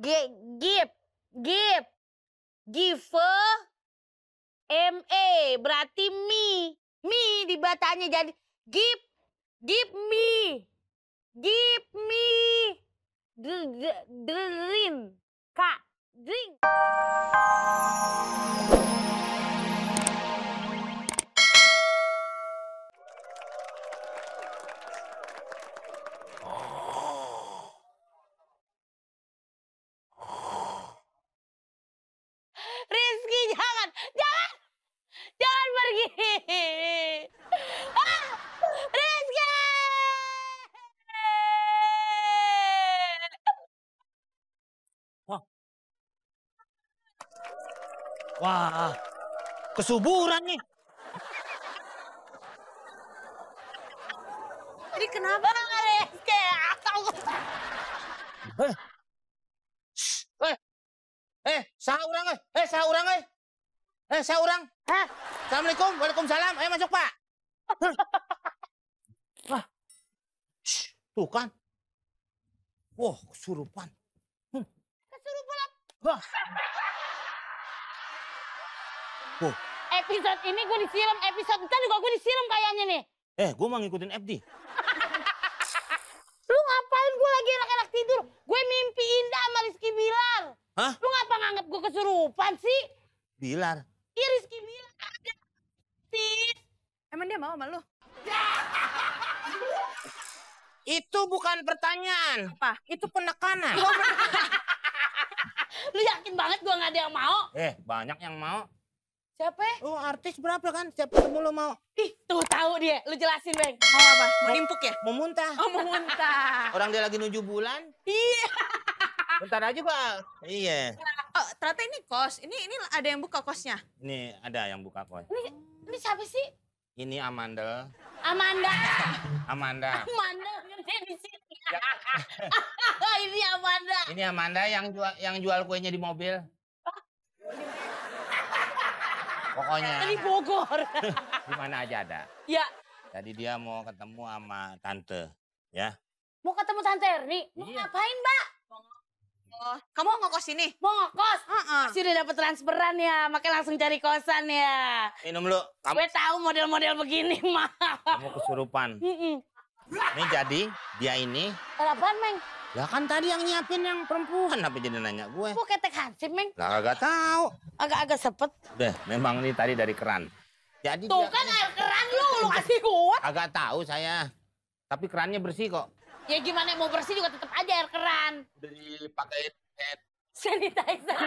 Give. Give. M-E. Berarti me. Me dibacanya jadi give. Give me. Give me. Drink. Kak. Drink. Rizky, jangan pergi. Rizky! Wah, kesuburan nih. Ini kenapa Rizky? Saurang. Hah? Assalamualaikum, waalaikumsalam. Ayo masuk, Pak. Wah, tuh kan. Wah, kesurupan. Kesurupan. Wah. Episode ini gue disiram, episode ntar juga gue disiram kayaknya nih. Gue mau ngikutin FD. Lu ngapain gue lagi enak-enak tidur? Gue mimpi indah sama Rizky Bilar. Hah? Lu ngapa nganggep gue kesurupan sih? Bilar. Iya Rizky Bilar ada. Tis. Emang dia mau sama lu? Itu bukan pertanyaan. Apa? Itu penekanan. Lu yakin banget gue gak ada yang mau? Banyak yang mau. Siapa? Oh, artis berapa kan? Siapa ketemu lo mau? Ih, tuh tahu dia. Lu jelasin, Bang. Mau apa? Mau nimpuk ya? Mau muntah. Oh, mau muntah. Orang dia lagi 7 bulan. Iya. Bentar aja, Pak. Iya. Oh, ternyata ini kos. Ini ada yang buka kosnya. Ini ada yang buka kos. Ini siapa sih? Ini Amanda. Amanda. Amanda. Amanda dia di sini. Ini Amanda. Ini Amanda yang jual kuenya di mobil. Pokoknya Di Bogor. di mana aja ada. Ya. Jadi dia mau ketemu sama tante, ya. Mau ketemu Tante Erni? Mau Iya. ngapain, Mbak? Oh, kamu mau ngekos sini? Mau ngekos? Heeh. Pasti udah dapet transferan ya, makanya langsung cari kosan ya. Minum lu. Gue tahu model-model begini, mah. Kamu kesurupan. Nih jadi dia ini. Apaan, Meng? Ya kan tadi yang nyiapin yang perempuan, apa jadi nanya gue? Kok ketek hansip, Meng? Lah kagak tahu. Agak-agak sepet. Udah, memang ini tadi dari keran. Jadi Tuh dia kan air keran lu kasih kuat. agak tahu saya. Tapi kerannya bersih kok. Ya gimana mau bersih juga tetap aja air keran. Udah dipakai hand Sanitizer.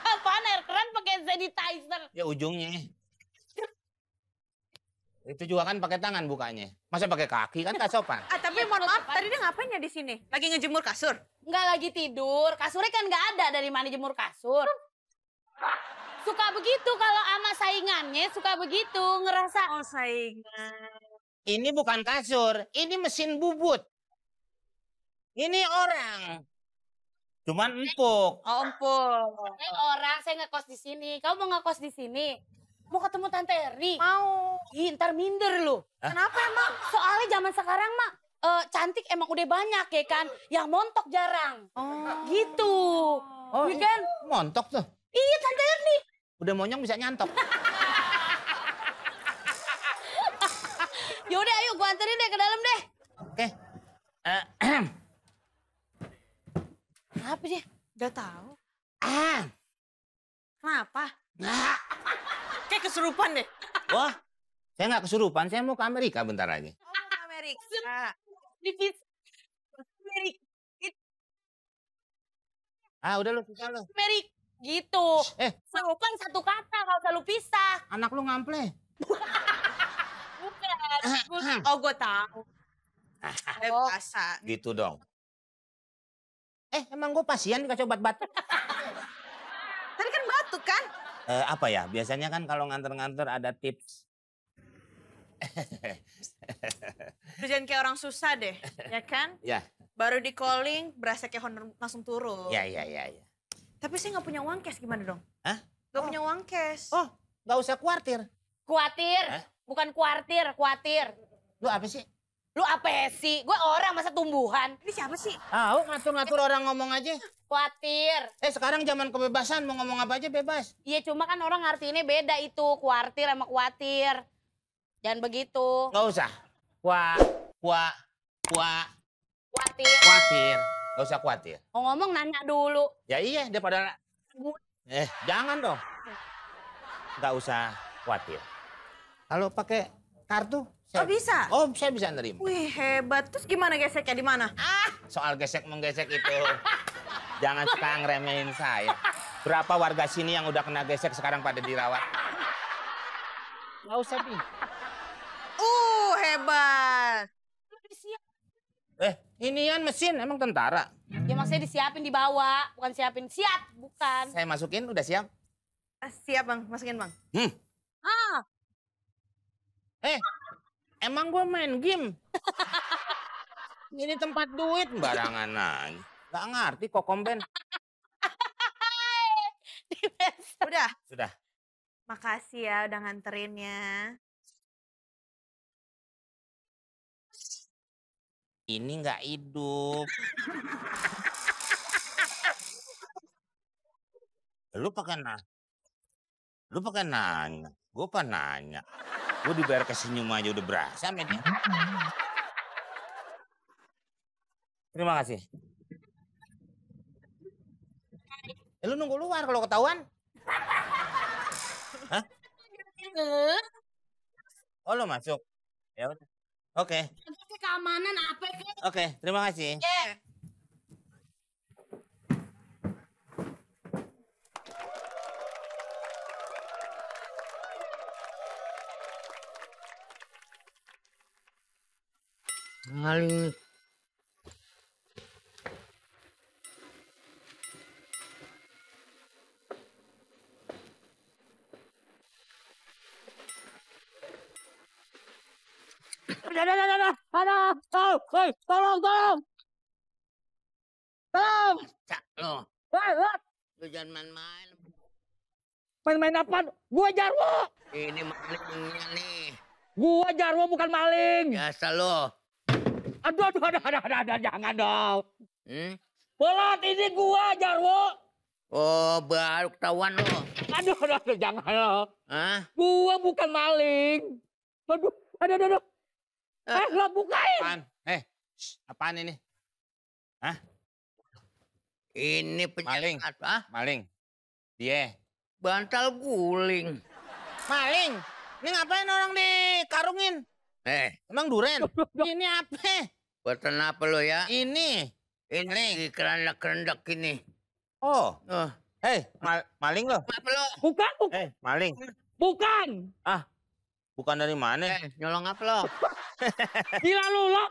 Apaan air keran pakai sanitizer? ya ujungnya. Itu juga kan pakai tangan bukanya. Masa pakai kaki kan gak sopan. Tapi mohon maaf, tadi dia ngapain ya di sini? Lagi ngejemur kasur? Nggak lagi tidur. Kasurnya kan nggak ada dari mana jemur kasur. Suka begitu kalau sama saingannya, suka begitu ngerasa. Oh, saingan. Ini bukan kasur, ini mesin bubut. Ini orang. Cuman empuk. Oh, empuk. Saya orang, saya ngekos di sini. Kamu mau ngekos di sini? Mau ketemu Tante Erni? Mau. Ih, ntar minder lu. Kenapa emang? Soalnya zaman sekarang mah cantik emang udah banyak ya kan. Yang montok jarang. Oh. Gitu. Oh, Iya kan? montok tuh. Iya Tante Erni. Udah monyong bisa nyantok. Yaudah ayo gua anterin deh ke dalam deh. Oke. Apa dia? Udah tahu. Kenapa? Kayak kesurupan deh. Wah, saya nggak kesurupan. Saya mau ke Amerika bentar lagi. Oh, ke Amerika. Di Amerika. Udah lu pisah lu. Amerika. Gitu. Kesurupan satu kata kalau selalu pisah. Anak lu ngample. Bukan. Oh, gue tahu. Bahasa. Gitu dong. Emang gue pasien dikasih obat batuk? Tadi kan batuk kan? Apa ya? Biasanya kan kalau nganter-nganter ada tips. Jangan kayak orang susah deh, ya kan? Ya. Baru di calling, berasa kayak honor langsung turun. Ya. Tapi saya nggak punya uang cash, gimana dong? Hah? Nggak punya uang cash. Oh, nggak usah khawatir. Kuatir. Hah? Bukan kuartir, kuatir. Lu apa sih? Lu apa sih? Gue orang masa tumbuhan. Ini siapa sih? Tahu ngatur-ngatur orang ngomong aja. Khawatir. Sekarang zaman kebebasan, mau ngomong apa aja bebas. Iya cuma kan orang artinya beda itu. Kuartir sama khawatir. Jangan begitu. Nggak usah. Khawatir. Nggak usah khawatir. Mau ngomong nanya dulu. Ya iya, daripada... jangan dong. Nggak usah khawatir. Kalau pakai kartu... Oh bisa? Oh, saya bisa nerima. Wih hebat. Terus gimana geseknya di mana? Soal gesek-menggesek itu... jangan suka ngeremehin saya. Berapa warga sini yang udah kena gesek sekarang pada dirawat? Nggak usah, Pi. Hebat. Inian mesin, emang tentara. Ya maksudnya disiapin dibawa. Bukan siapin. Siap, bukan. Saya masukin, udah siap? Siap bang, masukin bang. Emang gue main game? Ini tempat duit barangan aja. Gak ngerti kok komben. Udah? Sudah. Makasih ya udah nganterinnya. Ini nggak hidup. Lu pakai nanya. Gue apa nanya? Gue dibayar ke senyum aja udah berasa sama dia. Terima kasih. Lu nunggu luar kalau ketahuan. Hah? Oh, lu masuk. Ya udah. Oke. Keamanan apa sih? Oke, terima kasih. Maling. Tolong. Cak lo. Lu jangan main-main. Main-main apaan? Gua Jarwo. Ini malingnya nih. Gua Jarwo bukan maling. Biasa lo. Aduh, jangan dong. Pelat ini gua Jarwo. Oh, baru ketahuan lo. Aduh, jangan lo. Hah? Gua bukan maling. Aduh. Lo bukain. Apaan? Apaan ini? Hah? Ini maling. Maling. Dia. Bantal guling. Maling? Ini ngapain orang dikarungin? Emang duren? Ini apa? Buatan apa lo ya? Ini Ini kerendak-kerendak ini. Oh. Maling lo? Apa lo? Bukan. Maling. Bukan. Bukan dari mana? Nyolong apa lo? Gila lu, lo.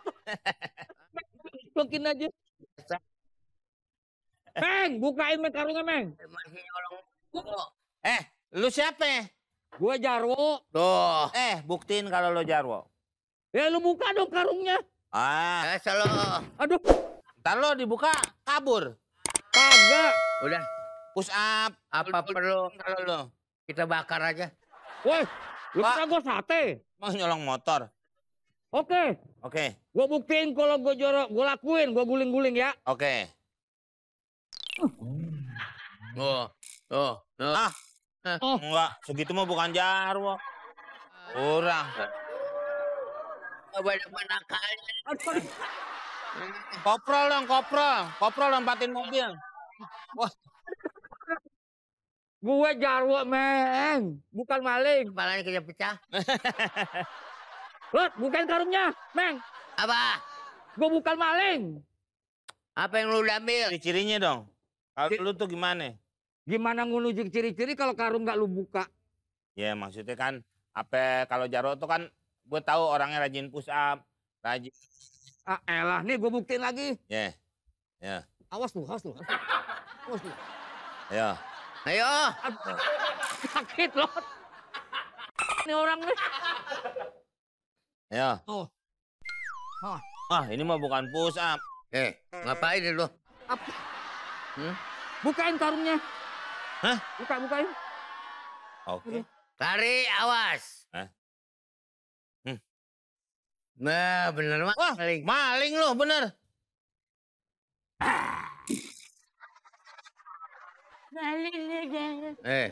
Lokin aja. Meng, bukain karungnya, Meng. Masih nyolong. Lu siapa? Gua Jarwo. Tuh. Buktiin kalau lo Jarwo. Ya lu buka dong karungnya. Selo. Aduh. Ntar lo dibuka, kabur. Kagak. Udah. Push up. Apa perlu Kalau lo. kita bakar aja? Woi, lu Pak. kira gua sate. Mau nyolong motor. Oke. Gua buktiin kalau gua jorok, gua lakuin, gua guling-guling ya. Oke. Tuh. Enggak, segitu mah bukan Jarwo. Kurang. Banyak manakalnya. Koprol lompatin mobil. Wah, Gua Jarwo, Meng. Bukan maling. Kepalanya kejap pecah. Lot, bukain karungnya, Meng. Apa? Gua bukan maling. Apa yang lu udah ambil? ciri-cirinya dong. Kalau lu tuh gimana? Gimana ngunujuk ciri-ciri kalau karung nggak lu buka? Ya maksudnya kan, kalau Jarwo tuh kan, gue tahu orangnya rajin push up, rajin. Elah, nih gua buktiin lagi. Ya. Awas lu. Ya. Ayo. Sakit loh. Ini orang nih. Ya. Oh. Ini mah bukan push up. Ngapain lu? Apa? Bukain karungnya. Hah? Bukain. Oke. Tarik, awas. Nah, bener mah. Wah, maling lo, bener. Eh,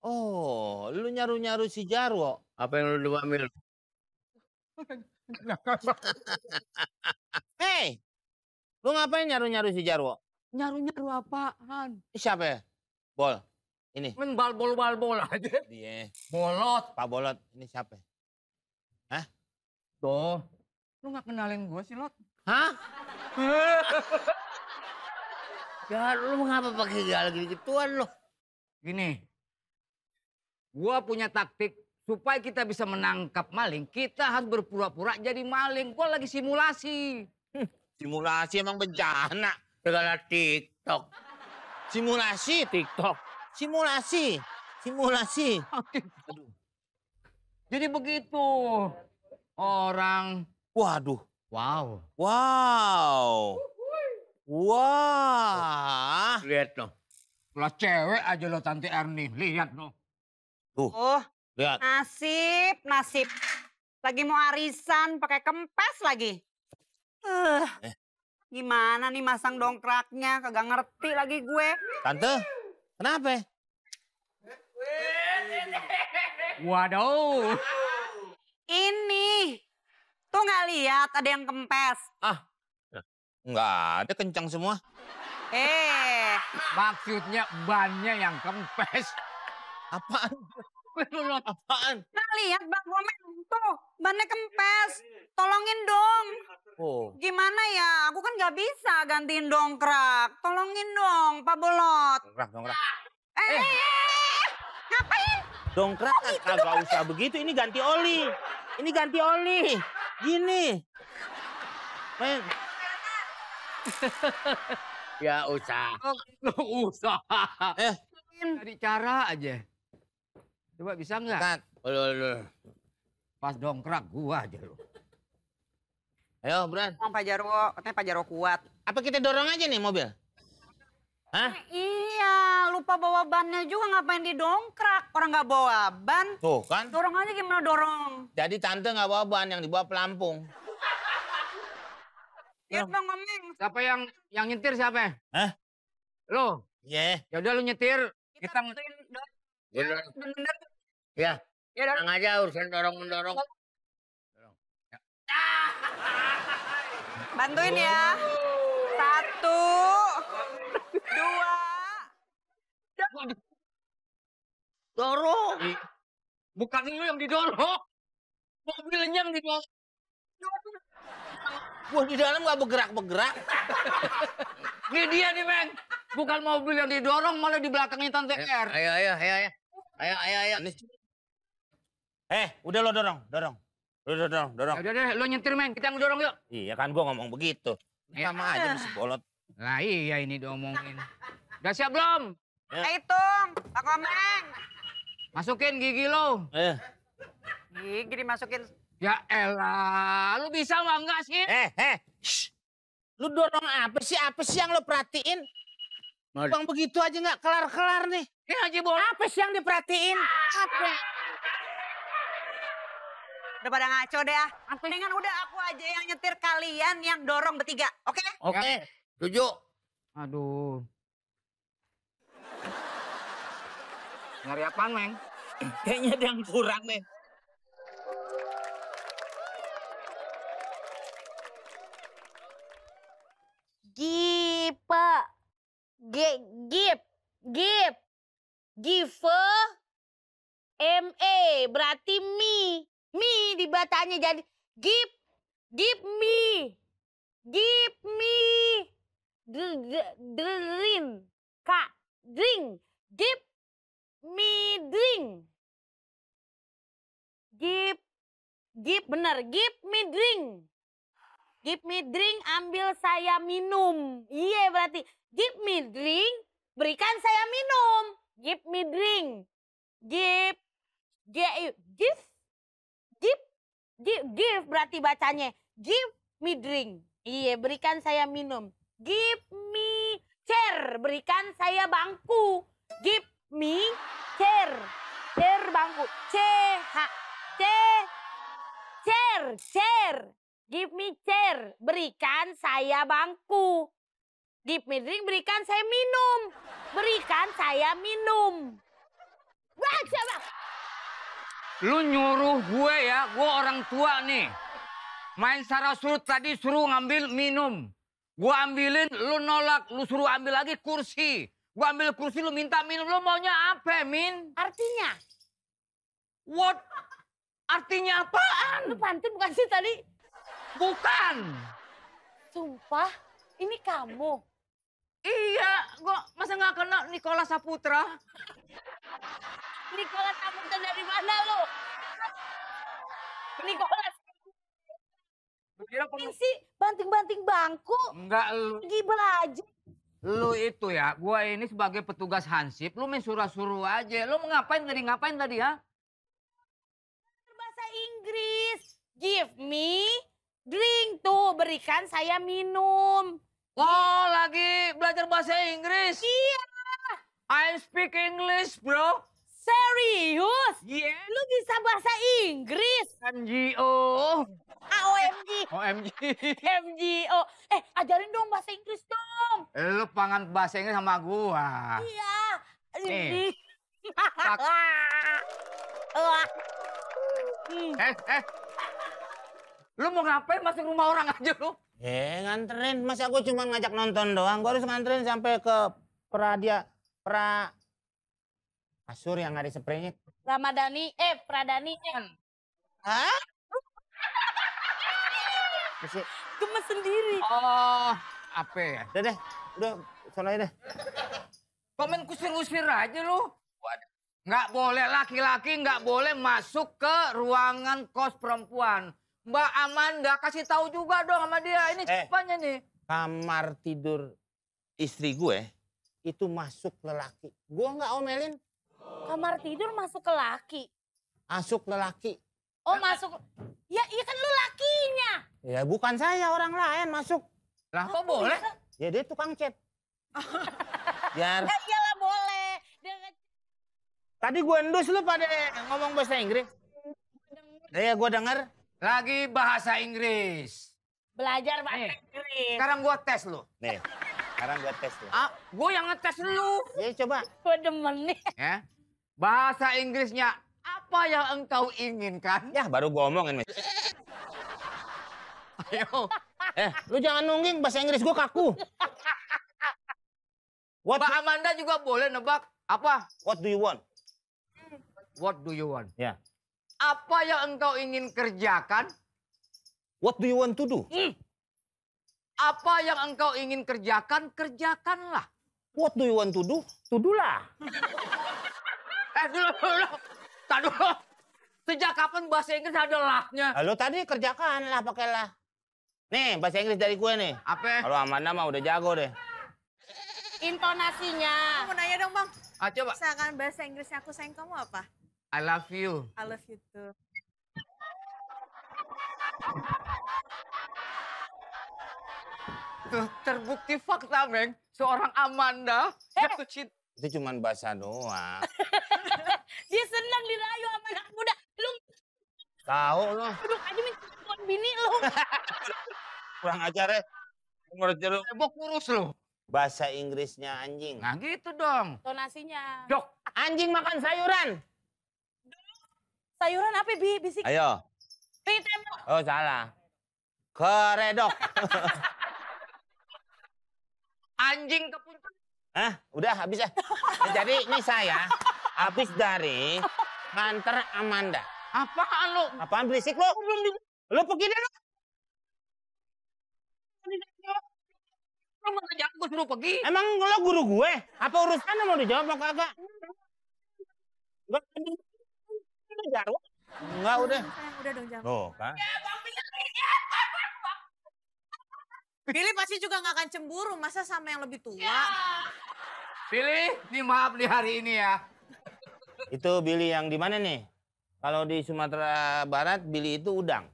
Oh, lu nyaru-nyaru si Jarwo. apa yang lu ambil? Hei, lu ngapain nyaru-nyaru si Jarwo? Nyaru-nyaru apaan? Siapa ya? Bol, ini. Men bal-bol aja. Dia, Bolot. Pak Bolot. Ini siapa? Tuh. Lu gak kenalin gue sih, Lot? Hah? Ya, lu ngapa pakai galak gituan lo? Gini. Gua punya taktik supaya kita bisa menangkap maling, kita harus berpura-pura jadi maling. Gua lagi simulasi. Simulasi emang bencana. Segala TikTok. Simulasi TikTok. Simulasi. Simulasi. Aduh. Jadi begitu. Orang Waduh. wow. Wow. Wah. Lihat no. Lah cewek aja lo Tante Erni, lihat no. Tuh, Oh, lihat. nasib. Lagi mau arisan pakai kempes lagi. Gimana nih masang dongkraknya? Kagak ngerti lagi gue. Tante, kenapa? Waduh. Ini. Tuh nggak lihat ada yang kempes. Enggak ada, kencang semua. Maksudnya bannya yang kempes. Apaan? Apaan? Nggak lihat Bang Komeng. Tuh, bannya kempes. Tolongin dong. Oh. Gimana ya? Aku kan nggak bisa gantiin dongkrak. Tolongin dong, Pak Bolot. Dongkrak. Ngapain? Dongkrak kagak usah begitu, ini ganti oli. Ini ganti oli. Gini. Men. Ya usah. Nggak usah. Eh, Cari cara aja. Coba bisa nggak? Tat. Lu. Pas dongkrak gua aja lo. Ayo, Bran. Bang Pak Jarwo, katanya Pak Jarwo kuat. Apa kita dorong aja nih mobil? Hah? Iya, lupa bawa bannya juga ngapain didongkrak. Orang nggak bawa ban. Tuh kan. Dorong aja gimana dorong? Jadi tante nggak bawa ban, yang dibawa pelampung. Lihat Bang Komeng. Siapa yang nyetir siapa? Hah? Lo. Iya. Ya udah lu nyetir. Kita bantuin Bener. bener. Ya. Ya dong. Tenang aja urusan dorong-mendorong. Bantuin ya. 1, 2. Dorong. Bukan lu yang didorong. Mobilnya yang didorong. Wah, di dalam nggak bergerak-bergerak. Ini dia nih, Meng. Bukan mobil yang didorong, malah di belakangnya Tante R. Ayo. Udah lo dorong. Udah dorong. Ya udah deh, lo nyetir, Meng. Kita ngedorong yuk. Iya kan gua ngomong begitu. Sama aja si Bolot. Lah iya ini diomongin. Udah siap belum? Hitung, Pak Komeng. Masukin gigi lo. Gigi dimasukin. Ya elah, lu bisa mah enggak sih? Shh. Lu dorong apa sih? Apa sih yang lo perhatiin? Bang begitu aja nggak kelar-kelar nih. Ini Haji Bolot. Apa sih yang diperhatiin? Apa? Udah pada ngaco deh ah. Mendingan udah aku aja yang nyetir, kalian yang dorong bertiga. Oke? Oke. Setuju. Aduh. Nyari apaan, Meng? Kayaknya ada yang kurang nih. Gipe. Give. ME berarti me. Me dibacanya jadi give me. Give me. Drink. Drink. Give me drink. Give bener. Give me drink. Give me drink, ambil saya minum. Iya berarti. Give me drink, berikan saya minum. Give me drink. Give berarti bacanya. Give me drink. Iya, berikan saya minum. Give me chair, berikan saya bangku. Give me chair. Chair bangku. chair, chair. Give me chair. Berikan saya bangku. Give me drink, berikan saya minum. Berikan saya minum. Wah, siapa? Lu nyuruh gue ya, gue orang tua nih. Main secara surut tadi suruh ngambil minum. Gue ambilin, lu nolak, lu suruh ambil lagi kursi. Gue ambil kursi, lu minta minum, lu maunya apa, Min? Artinya? What? Artinya apaan? Lu pantun bukan sih tadi? Bukan. Sumpah, ini kamu. Iya, gue masa nggak kenal Nikola Saputra? Nikola Saputra dari mana lu? Nikola Kira Saputra sih banting-banting bangku. Enggak, lu. Lagi belajar. Lu itu ya, gue ini sebagai petugas hansip, lu main suruh-suruh aja. Lu ngapain tadi, ha? Bahasa Inggris. Give me drink tuh, berikan saya minum. Oh, lagi belajar bahasa Inggris? Iya. I speak English, bro. Serius? Yeah. Lu bisa bahasa Inggris? NGO. AOMG. OMG. MGO. Ajarin dong bahasa Inggris dong. Lu pangan bahasa Inggris sama gua. Iya. Nih. Wah. Lu mau ngapain masuk rumah orang aja lu? Nganterin. Masa gue cuma ngajak nonton doang. Gue harus nganterin sampai ke Asur yang ada spraynya. Pradani. Hah? Masih. Gemes sendiri. Oh, apa ya? Udah deh. Udah, sono aja deh. Komen kusir-kusir aja lu. Nggak boleh, laki-laki nggak boleh masuk ke ruangan kos perempuan. Mbak Amanda, kasih tahu juga dong sama dia. Ini siapanya nih? Kamar tidur istri gue itu masuk lelaki. Gue nggak omelin. Kamar tidur masuk ke laki. Masuk lelaki. Oh, masuk. Ya, iya kan lu lakinya. Ya bukan saya, orang lain masuk. Lah kok boleh? Ya dia tukang chat. Biar. Ya iyalah boleh. Tadi gue endus lu pada ngomong bahasa Inggris. Ya gue denger. Lagi bahasa Inggris. Belajar bahasa Inggris. Sekarang gua tes lu. Nih, sekarang gue tes lu. Ah, gua yang ngetes lu. Ya coba. Gue demen nih. Ya. Bahasa Inggrisnya apa yang engkau inginkan? Ya baru gue omongin. Ayo. Lu jangan nungging, bahasa Inggris gue kaku. Mbak Amanda juga boleh nebak. Apa? What do you want? What do you want? Ya. Apa yang engkau ingin kerjakan? What do you want to do? Apa yang engkau ingin kerjakan, kerjakanlah. What do you want to do? Tudulah. Dulu. Tak dulu. Sejak kapan bahasa Inggris ada lahnya? Lalu tadi kerjakan lah, pakailah. Nih, bahasa Inggris dari gue nih. Apa? Kalau Amanda mah udah jago deh. Intonasinya. Mau nanya dong, Bang. Coba. Misalkan bahasa Inggrisnya aku sayang kamu apa? I love you. I love you too. Tuh, terbukti fakta, Meng. Seorang Amanda jatuh cinta. Itu cuman bahasa doang. Dia senang dirayu sama anak muda. Lu Tahu lu. duduk aja minta bini lu. Kurang ajar ya. Menurut lu. Ebok kurus lu. Bahasa Inggrisnya anjing. Nah gitu dong. Intonasinya. Dok. Anjing makan sayuran. Sayuran apa, Bi? Bisik. Ayo. Bi, tembok. Oh salah. Keredok. Anjing ke puncak. Hah? Udah habis ya. Nah, jadi ini saya habis dari nganter Amanda. Apaan lu? Apaan berisik lu? Lu pergi deh lu. Lu mau ngajak gue suruh pergi? Emang lo guru gue? Apa urusannya mau dijawab apa kagak? Udah jawab. Enggak udah. Sayang, udah dong jangan. Loh kan. Billy pasti juga nggak akan cemburu, masa sama yang lebih tua? Pilih, nih maaf di hari ini ya. Itu Billy yang di mana nih? Kalau di Sumatera Barat Billy itu udang.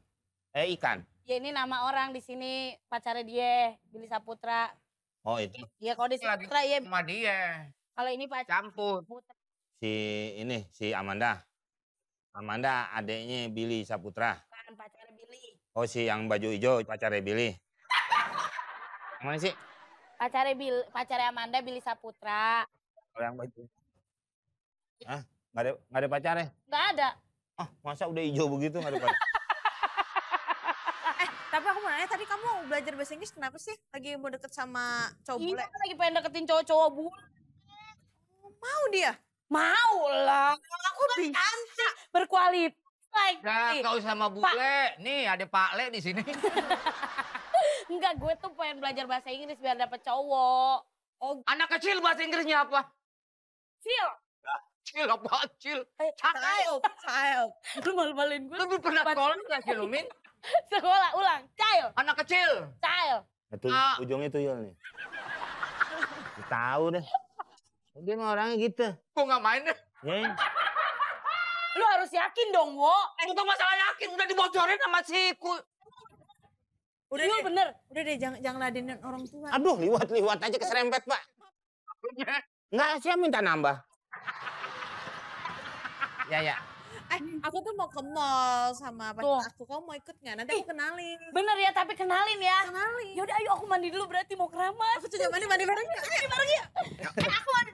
Ikan. Ya ini nama orang di sini pacarnya dia, Billy Saputra. Oh itu. Ya kalau di Lagi Saputra ya. sama dia. Kalau ini pacar. Campur. Si Amanda. Amanda adeknya Billy Saputra. Pacar Oh, si yang baju hijau pacarnya Billy. Yang mana sih? Pacarnya Amanda, Billy Saputra. Oh, yang baju. Hah? Nggak ada pacarnya? Nggak ada. Ah, masa udah hijau begitu nggak ada pacar? Tapi aku mau nanya, tadi kamu belajar bahasa Inggris kenapa sih? Lagi mau deket sama cowok bule? Iya, lagi pengen deketin cowok-cowok bule. Mau dia? Mau lah. Aku bisa. Berkualitas. Nah, kau sama bule. Nih ada Pak Le di sini. Enggak, gue tuh pengen belajar bahasa Inggris biar dapet cowok. Oh, anak kecil bahasa Inggrisnya apa? Cil. Cil apa? Cil. Child. Lu malu-maluin gue. Lu pernah sekolah nggak sih lu, Min? Sekolah, ulang. Child. Anak kecil. Child. Itu ujungnya tuyul nih. Tahu deh. Dia mah orangnya gitu. Gua nggak main deh. Ya. Lu harus yakin dong, Wo. Itu masalah yakin udah dibocorin sama si Udah Lu deh, bener. udah deh jangan ladenin orang tua. Aduh, liwat aja keserempet, Pak. Nggak, saya minta nambah. Ya. Aku tuh mau ke mall sama Tuh. pacar aku. Kamu mau ikut nggak? Nanti aku kenalin. Bener ya, tapi kenalin ya. Kenalin. Yaudah, ayo aku mandi dulu berarti mau keramas. Aku juga mandi bareng. Mandi bareng ya. Aku mandi.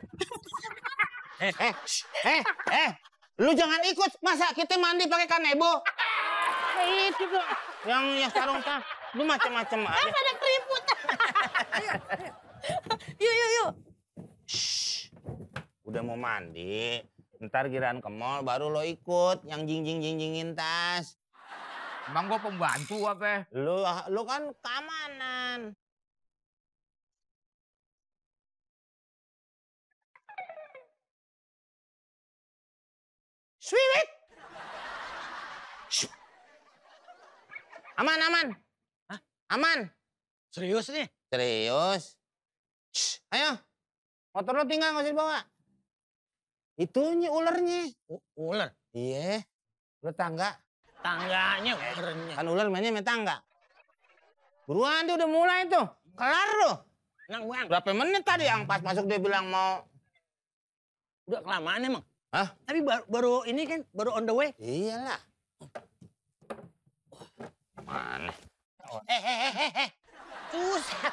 Lu jangan ikut. Masa kita mandi pakai kanebo? Itu tuh. Yang sarung tas. Lu macam-macam aja. Kan ada keriput. Yuk. Udah mau mandi. Ntar giliran ke mall baru lo ikut. Yang jingjingin tas. Emang gua pembantu apa? Lu kan keamanan. Swiwit. Aman. Hah? Aman. Serius nih? Serius. Ayo. Motor lo tinggal nggak usah dibawa. Itunya ulernya. Ular? Iya. Lo tangga. Tangganya ularnya. Kan ular mainnya main tangga. Buruan dia udah mulai tuh. Kelar lo. Nang bang, Berapa menit tadi yang pas masuk dia bilang mau. udah kelamaan emang. Hah? Tapi baru ini kan, baru on the way. Iyalah. Mana? Susah.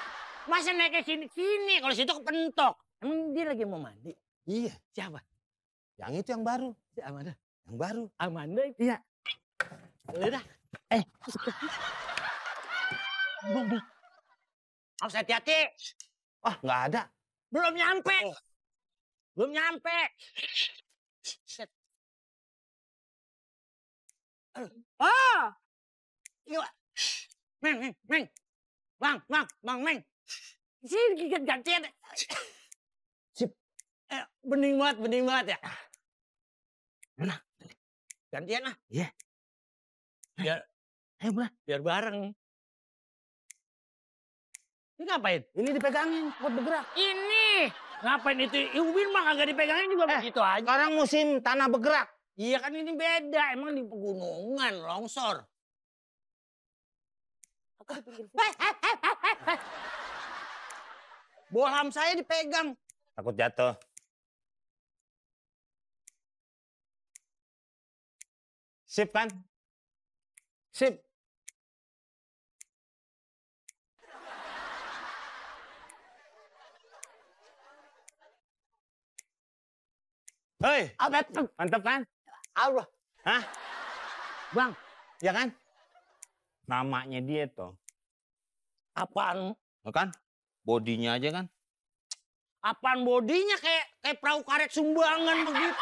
Masa naik ke sini? Kalau situ kepentok. Emang dia lagi mau mandi? Iya. Siapa? Yang itu yang baru. Si Amanda. Yang baru. Amanda itu? Iya. Udah. Harus hati-hati. Wah, nggak ada. Belum nyampe. Belum nyampe. Oh. Iya. Meng. Bang, Meng. Sini gantian. Sip. Bening banget ya. Mana? Gantian lah. Iya. Biar bareng. Ini ngapain? Ini dipegangin buat bergerak. Ini. Ngapain itu? Ubin mah kagak dipegangin juga begitu aja. Sekarang musim tanah bergerak. Iya kan ini beda. Emang di pegunungan, longsor. Aku di pinggir sini. Bohlam saya dipegang. Takut jatuh. Sip kan? Sip. Hei, Apa tuh? mantep kan? Allah. Hah? Bang, Ya kan? Namanya dia tuh. apaan? Ya kan? Bodinya aja kan? Apaan bodinya kayak perahu karet sumbangan begitu.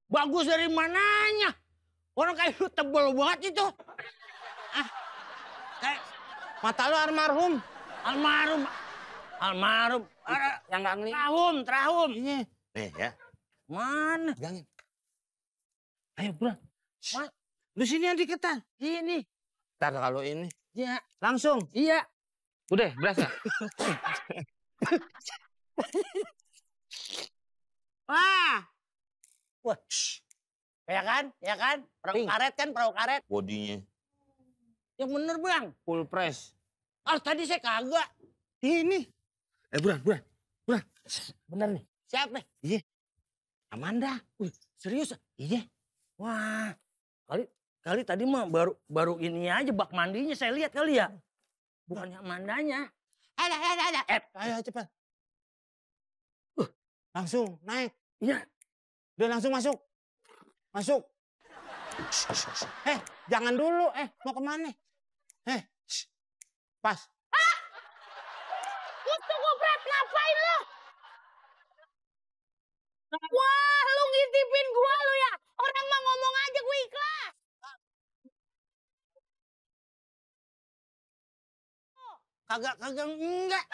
Bagus dari mananya? Orang kayak lu tebel banget itu. Kayak Mata lu almarhum. almarhum. Yang nggak ngeliat. Terahum. Iya. Nih ya. Mana? Pegangin. Ayo bro. Ma- Lu sini yang diketan. Ini. Ntar kalau ini. Ya, Langsung. iya. Udah, berasa. Wah. Ya kan? Perahu Pink. karet kan, perahu karet. Bodinya. Yang bener, Bang. Full press. Tadi saya kagak. Ini. Buran. Bener nih. Siapa? Amanda. Serius? Iya. Wah. kali tadi mah baru ini aja bak mandinya saya lihat kali ya. Bukannya mandanya. Ayo cepat. Langsung naik. Iya. Udah langsung masuk. Masuk. Jangan dulu. Mau kemana? Pas. Tunggu Fred, ngapain lo? Wah, lu ngintipin gua lu ya. Orang mah ngomong aja gue ikhlas. Kagak enggak.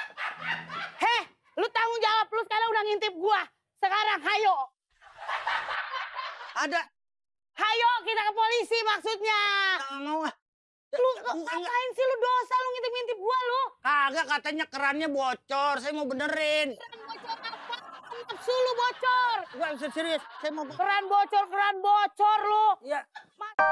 Heh, lu tanggung jawab, lu sekarang udah ngintip gua. Sekarang hayo. Ada. Hayo kita ke polisi maksudnya. Nggak mau ah. Lu ngapain sih lu dosa lu ngintip-ngintip gua lu? Kagak, katanya kerannya bocor. Saya mau benerin. Keran bocor apa? Nafsu lu bocor. Gua serius. Saya mau Keran bocor lu. ya. Mas-